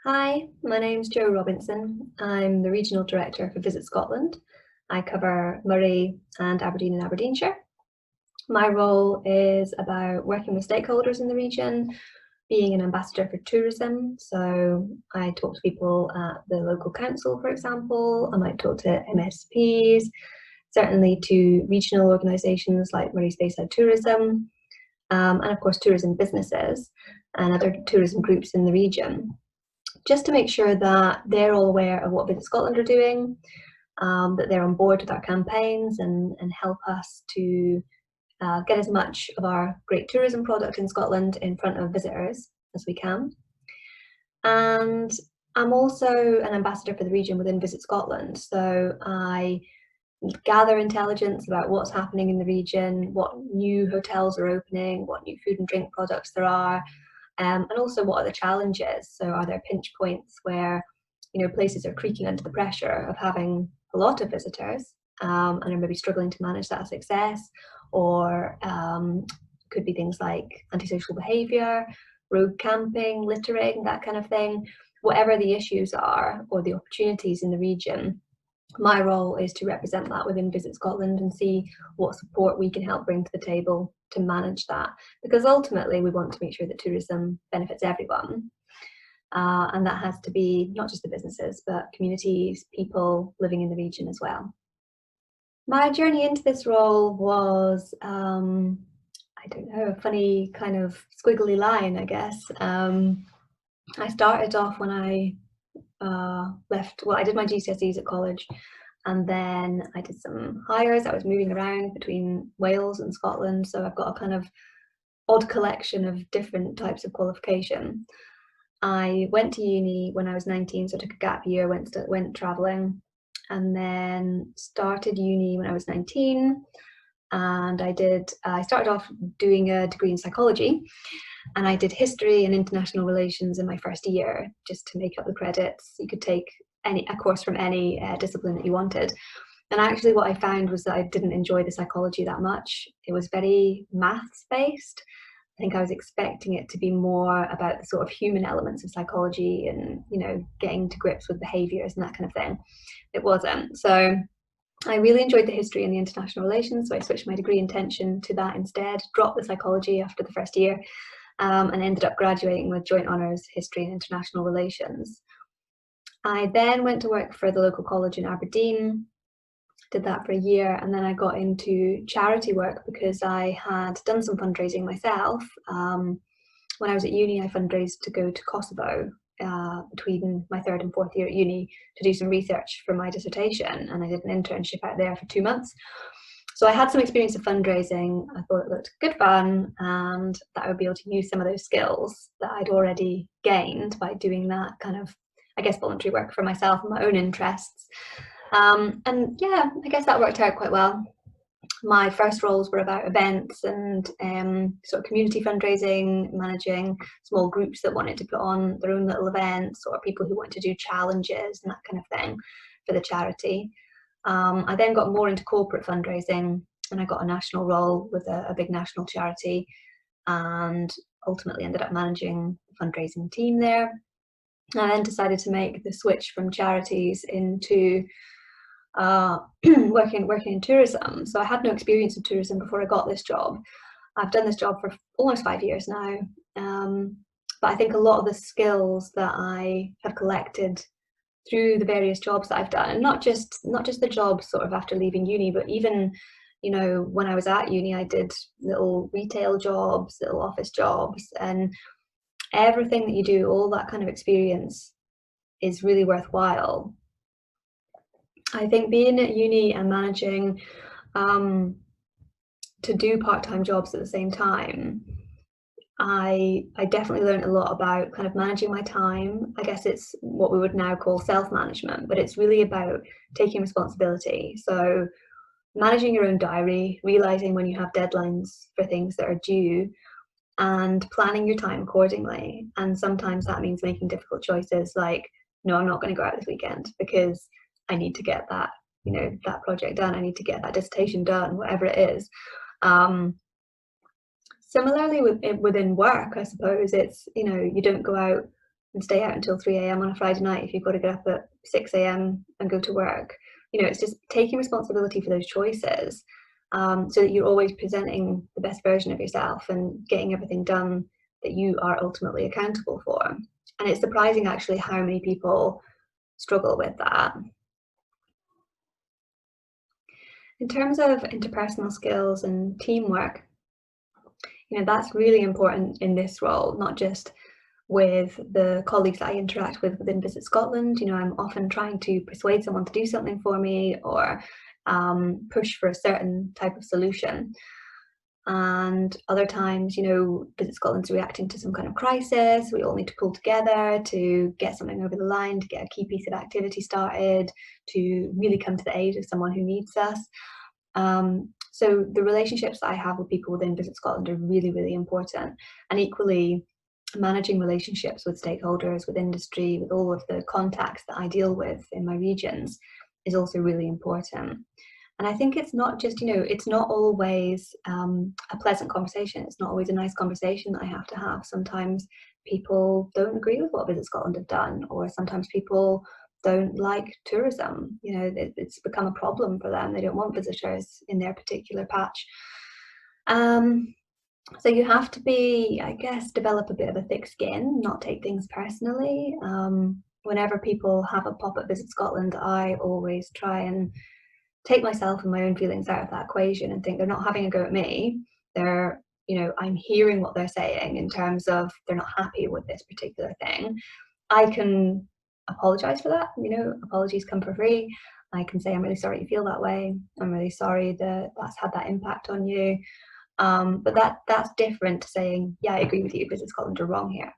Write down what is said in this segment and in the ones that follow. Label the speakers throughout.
Speaker 1: Hi, my name's Jo Robinson. I'm the Regional Director for Visit Scotland. I cover Moray and Aberdeen and Aberdeenshire. My role is about working with stakeholders in the region, being an ambassador for tourism. So I talk to people at the local council, for example. I might talk to MSPs, certainly to regional organisations like Moray Speyside Tourism, and of course tourism businesses and other tourism groups in the region, just to make sure that they're all aware of what Visit Scotland are doing, that they're on board with our campaigns and help us to get as much of our great tourism product in Scotland in front of visitors as we can. And I'm also an ambassador for the region within Visit Scotland, so I gather intelligence about what's happening in the region, what new hotels are opening, what new food and drink products there are, and also what are the challenges. So are there pinch points where places are creaking under the pressure of having a lot of visitors, and are maybe struggling to manage that success, or could be things like antisocial behaviour, rogue camping, littering, that kind of thing. Whatever the issues are or the opportunities in the region, my role is to represent that within Visit Scotland and see what support we can help bring to the table to manage that, because ultimately we want to make sure that tourism benefits everyone, and that has to be not just the businesses but communities, people living in the region as well. My journey into this role was, I don't know, a funny kind of squiggly line, I guess. I started off when I I did my GCSEs at college, and then I did some hires. I was moving around between Wales and Scotland, so I've got a kind of odd collection of different types of qualification. I went to uni when I was 19, so I took a gap year, went travelling, and then started uni when I was 19. And I started off doing a degree in psychology, and I did history and international relations in my first year, just to make up the credits. You could take a course from any discipline that you wanted. And actually what I found was that I didn't enjoy the psychology that much. It was very maths based. I think I was expecting it to be more about the sort of human elements of psychology and, getting to grips with behaviours and that kind of thing. It wasn't. So I really enjoyed the history and the international relations, so I switched my degree intention to that instead, dropped the psychology after the first year, and ended up graduating with joint honours history and international relations. I then went to work for the local college in Aberdeen, did that for a year, and then I got into charity work because I had done some fundraising myself. When I was at uni, I fundraised to go to Kosovo between my third and fourth year at uni to do some research for my dissertation, and I did an internship out there for 2 months. So I had some experience of fundraising. I thought it looked good fun, and that I would be able to use some of those skills that I'd already gained by doing that kind of, I guess, voluntary work for myself and my own interests. And yeah, I guess that worked out quite well. My first roles were about events and sort of community fundraising, managing small groups that wanted to put on their own little events, or people who wanted to do challenges and that kind of thing for the charity. I then got more into corporate fundraising, and I got a national role with a big national charity, and ultimately ended up managing the fundraising team there. I then decided to make the switch from charities into working in tourism. So I had no experience in tourism before I got this job. I've done this job for almost 5 years now, but I think a lot of the skills that I have collected through the various jobs that I've done, and not just the jobs sort of after leaving uni, but even when I was at uni, I did little retail jobs, little office jobs, and everything that you do, all that kind of experience is really worthwhile. I think being at uni and managing to do part-time jobs at the same time, I definitely learned a lot about kind of managing my time. I guess it's what we would now call self-management, but it's really about taking responsibility. So managing your own diary, realizing when you have deadlines for things that are due, and planning your time accordingly. And sometimes that means making difficult choices like, no, I'm not going to go out this weekend because I need to get that, that project done. I need to get that dissertation done, whatever it is. Similarly within work, I suppose it's, you don't go out and stay out until 3 a.m. on a Friday night if you've got to get up at 6 a.m. and go to work. You know, it's just taking responsibility for those choices, so that you're always presenting the best version of yourself and getting everything done that you are ultimately accountable for. And it's surprising actually how many people struggle with that. In terms of interpersonal skills and teamwork, you know, that's really important in this role, not just with the colleagues that I interact with within Visit Scotland. You know, I'm often trying to persuade someone to do something for me, or push for a certain type of solution. And other times, you know, Visit Scotland's reacting to some kind of crisis. We all need to pull together to get something over the line, to get a key piece of activity started, to really come to the aid of someone who needs us. So the relationships that I have with people within Visit Scotland are really, really important. And equally, managing relationships with stakeholders, with industry, with all of the contacts that I deal with in my regions is also really important. And I think it's not just, you know, it's not always a pleasant conversation. It's not always a nice conversation that I have to have. Sometimes people don't agree with what Visit Scotland have done, or sometimes people don't like tourism. You know, it's become a problem for them. They don't want visitors in their particular patch. So you have to be, I guess, develop a bit of a thick skin, not take things personally. Whenever people have a pop at Visit Scotland, I always try and take myself and my own feelings out of that equation and think they're not having a go at me. They're, you know, I'm hearing what they're saying in terms of they're not happy with this particular thing. I can apologize for that. You know, apologies come for free. I can say, I'm really sorry you feel that way. I'm really sorry that that's had that impact on you. But that's different to saying, yeah, I agree with you, Visit Scotland are wrong here.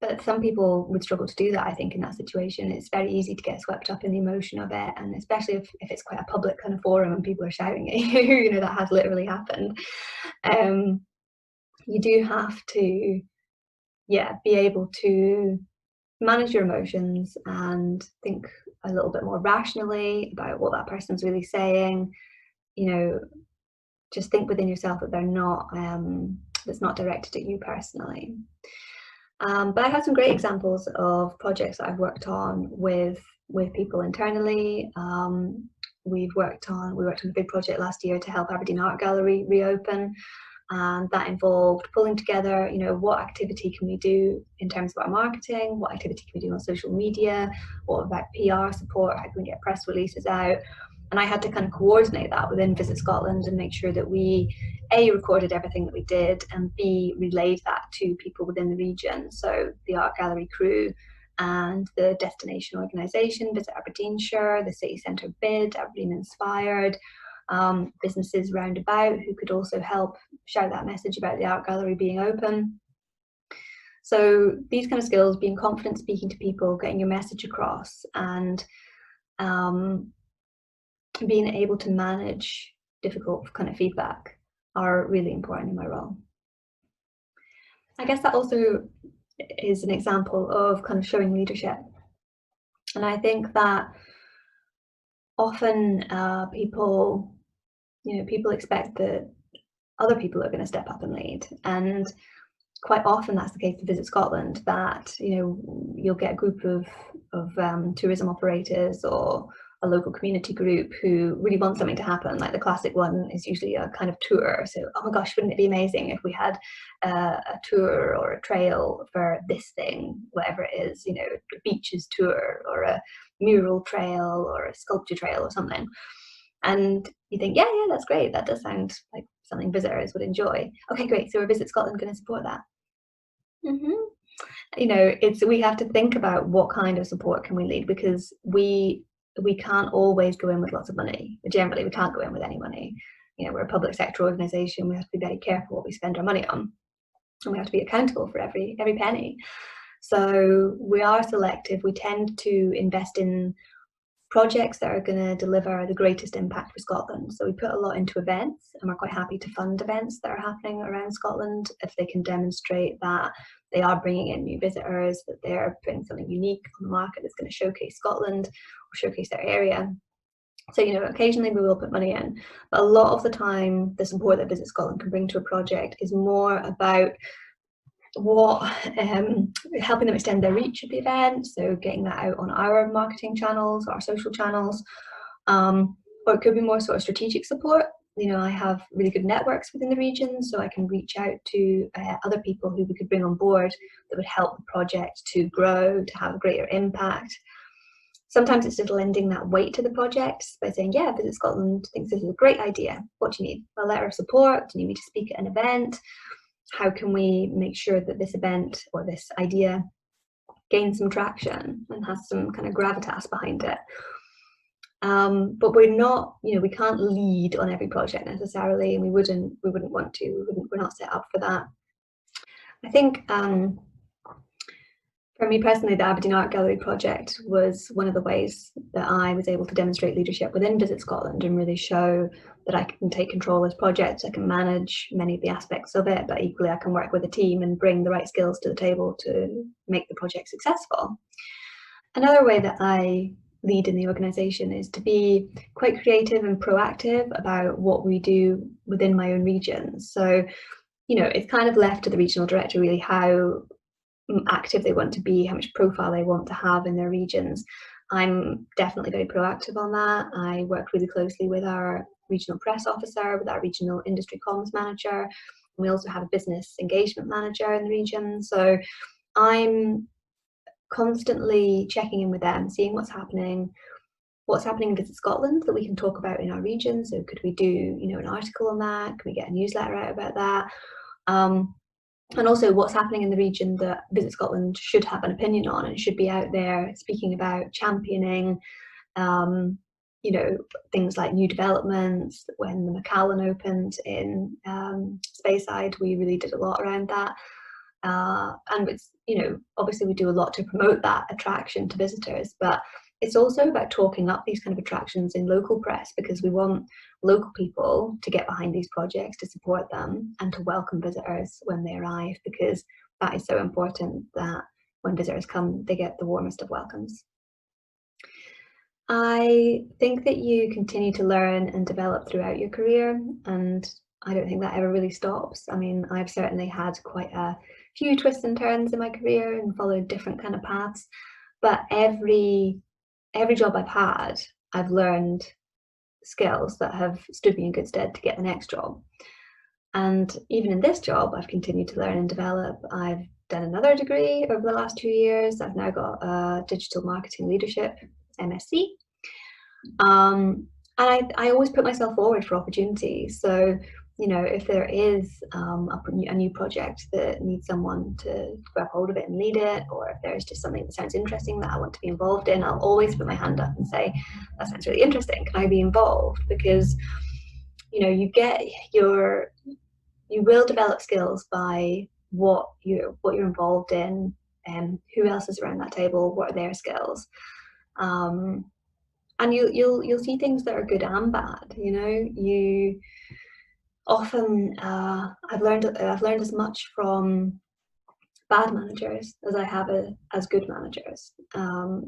Speaker 1: But some people would struggle to do that, I think, in that situation. It's very easy to get swept up in the emotion of it, and especially if it's quite a public kind of forum and people are shouting at you, you know, that has literally happened. You do have to, yeah, be able to manage your emotions and think a little bit more rationally about what that person's really saying. You know, just think within yourself that they're not, that's not directed at you personally. But I have some great examples of projects that I've worked on with people internally. We worked on a big project last year to help Aberdeen Art Gallery reopen, and that involved pulling together, you know, what activity can we do in terms of our marketing, what activity can we do on social media, what about PR support, how can we get press releases out. And I had to kind of coordinate that within Visit Scotland and make sure that we, A, recorded everything that we did, and B, relayed that to people within the region. So the art gallery crew and the destination organisation, Visit Aberdeenshire, the city centre bid, Aberdeen Inspired, businesses round about who could also help shout that message about the art gallery being open. So these kind of skills, being confident speaking to people, getting your message across, and being able to manage difficult kind of feedback are really important in my role. I guess that also is an example of kind of showing leadership. And I think that often people expect that other people are going to step up and lead. And quite often that's the case to Visit Scotland, that, you know, you'll get a group of tourism operators or a local community group who really want something to happen. Like the classic one is usually a kind of tour. So, oh my gosh, wouldn't it be amazing if we had a tour or a trail for this thing, whatever it is, you know, a beaches tour or a mural trail or a sculpture trail or something. And you think, yeah, that's great. That does sound like something visitors would enjoy. Okay, great. So we're Visit Scotland going to support that. You know, we have to think about what kind of support can we lead, because we can't always go in with lots of money. Generally, we can't go in with any money. You know, we're a public sector organisation. We have to be very careful what we spend our money on, and we have to be accountable for every penny. So we are selective. We tend to invest in projects that are going to deliver the greatest impact for Scotland. So we put a lot into events, and we're quite happy to fund events that are happening around Scotland if they can demonstrate that they are bringing in new visitors, that they're putting something unique on the market that's going to showcase Scotland or showcase their area. So, you know, occasionally we will put money in, but a lot of the time the support that Visit Scotland can bring to a project is more about helping them extend their reach of the event, so getting that out on our marketing channels, our social channels, or it could be more sort of strategic support. You know, I have really good networks within the region, so I can reach out to other people who we could bring on board that would help the project to grow, to have a greater impact. Sometimes it's just lending that weight to the project by saying, yeah, Visit Scotland thinks this is a great idea. What do you need? A letter of support? Do you need me to speak at an event? How can we make sure that this event or this idea gains some traction and has some kind of gravitas behind it? But we're not, you know, we can't lead on every project necessarily, and we wouldn't want to. We're not set up for that. I think for me personally, the Aberdeen Art Gallery project was one of the ways that I was able to demonstrate leadership within Visit Scotland and really show that I can take control of this project, I can manage many of the aspects of it, but equally I can work with a team and bring the right skills to the table to make the project successful. Another way that I lead in the organisation is to be quite creative and proactive about what we do within my own region. So, you know, it's kind of left to the regional director really how active they want to be, how much profile they want to have in their regions. I'm definitely very proactive on that. I work really closely with our regional press officer, with our regional industry comms manager. We also have a business engagement manager in the region. So I'm constantly checking in with them, seeing what's happening in Visit Scotland that we can talk about in our region. So could we do, you know, an article on that? Can we get a newsletter out about that? And also what's happening in the region that Visit Scotland should have an opinion on and should be out there speaking about, championing, you know, things like new developments. When the Macallan opened in Speyside, we really did a lot around that. And it's, you know, obviously we do a lot to promote that attraction to visitors, but it's also about talking up these kind of attractions in local press, because we want local people to get behind these projects, to support them and to welcome visitors when they arrive, because that is so important that when visitors come, they get the warmest of welcomes. I think that you continue to learn and develop throughout your career, and I don't think that ever really stops. I mean, I've certainly had quite a few twists and turns in my career and followed different kind of paths, but every job I've had, I've learned skills that have stood me in good stead to get the next job. And even in this job, I've continued to learn and develop. I've done another degree over the last 2 years. I've now got a digital marketing leadership MSc. And I always put myself forward for opportunities. So, you know, if there is a new project that needs someone to grab hold of it and lead it, or if there's just something that sounds interesting that I want to be involved in, I'll always put my hand up and say, that sounds really interesting, can I be involved? Because, you know, you will develop skills by what you're involved in, and who else is around that table, what are their skills. And you'll see things that are good and bad. You know, you often I've learned as much from bad managers as I have as good managers,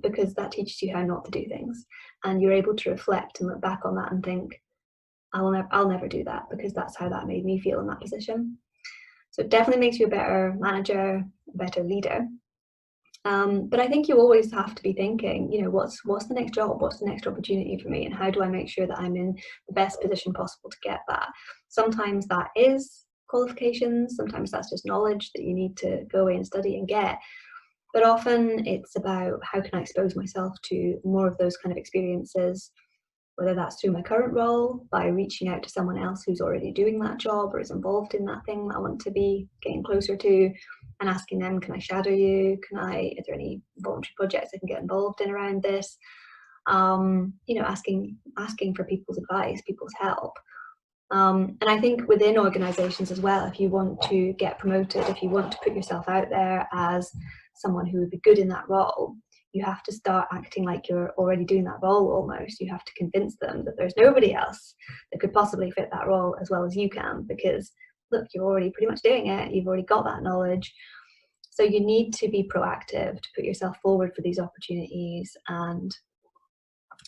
Speaker 1: because that teaches you how not to do things, and you're able to reflect and look back on that and think, I'll never do that, because that's how that made me feel in that position. So it definitely makes you a better manager, a better leader. But I think you always have to be thinking, you know, what's the next job? What's the next opportunity for me? And how do I make sure that I'm in the best position possible to get that? Sometimes that is qualifications. Sometimes that's just knowledge that you need to go away and study and get. But often it's about how can I expose myself to more of those kind of experiences, whether that's through my current role, by reaching out to someone else who's already doing that job or is involved in that thing that I want to be getting closer to, and asking them, can I shadow you? Is there any voluntary projects I can get involved in around this? You know, asking for people's advice, people's help. And I think within organisations as well, if you want to get promoted, if you want to put yourself out there as someone who would be good in that role, you have to start acting like you're already doing that role almost. You have to convince them that there's nobody else that could possibly fit that role as well as you can, because look, you're already pretty much doing it. You've already got that knowledge. So you need to be proactive to put yourself forward for these opportunities and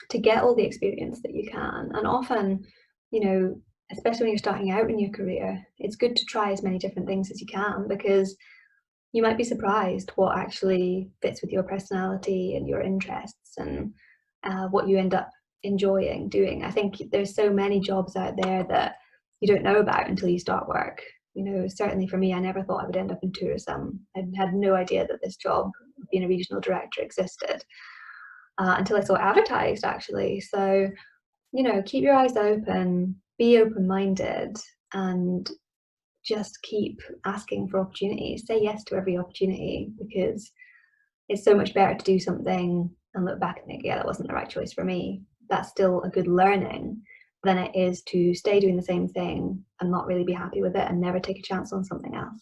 Speaker 1: to get all the experience that you can. And often, you know, especially when you're starting out in your career, it's good to try as many different things as you can, because you might be surprised what actually fits with your personality and your interests, and what you end up enjoying doing. I think there's so many jobs out there that you don't know about until you start work. You know, certainly for me, I never thought I would end up in tourism. I had no idea that this job, being a regional director, existed until I saw it advertised, actually. So, you know, keep your eyes open, be open-minded, and just keep asking for opportunities. Say yes to every opportunity, because it's so much better to do something and look back and think, yeah, that wasn't the right choice for me. That's still a good learning than it is to stay doing the same thing and not really be happy with it and never take a chance on something else.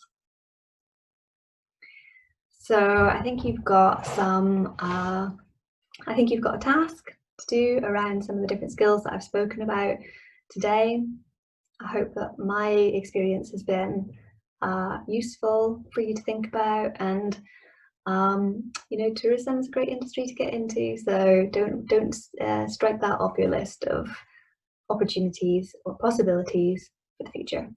Speaker 1: So I think you've got I think you've got a task to do around some of the different skills that I've spoken about today. I hope that my experience has been useful for you to think about, and you know, tourism is a great industry to get into, so don't strike that off your list of opportunities or possibilities for the future.